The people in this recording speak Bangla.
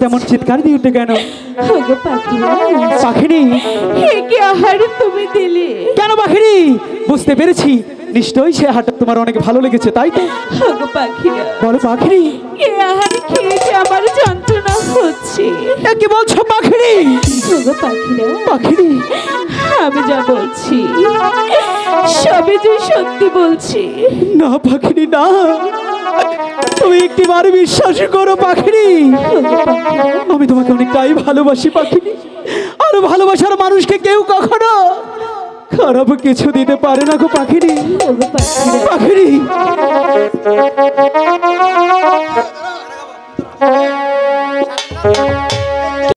তেমন চিৎকার দিয়ে উঠে কেন? ওগো পাখিরা, পাখিনি হে কি আহার তুমি দিলে? কেন পাখিনি? বুঝতে পেরেছি, নিশ্চয়ই সে আহারটা তোমার অনেক ভালো লেগেছে, তাই তো? ওগো পাখিরা, বলো পাখিনি, এ আহার খেয়ে যে আমার যন্ত্রণা হচ্ছে। কি বলছো পাখিনি? ওগো পাখিরা, পাখিনি আমি যা বলছি সবই যে সত্যি বলছি। না পাখিনি না, তুমি একটিবার বিশ্বাস করো পাখিনি। ওগো পাখিরা, আমি তোমাকে অনেকটাই ভালোবাসি পাখিনি। আর ভালোবাসার মানুষকে কেউ কখনো খারাপ কিছু দিতে পারে না গো পাখিনি। ওগো পাখিরা, পাখিনি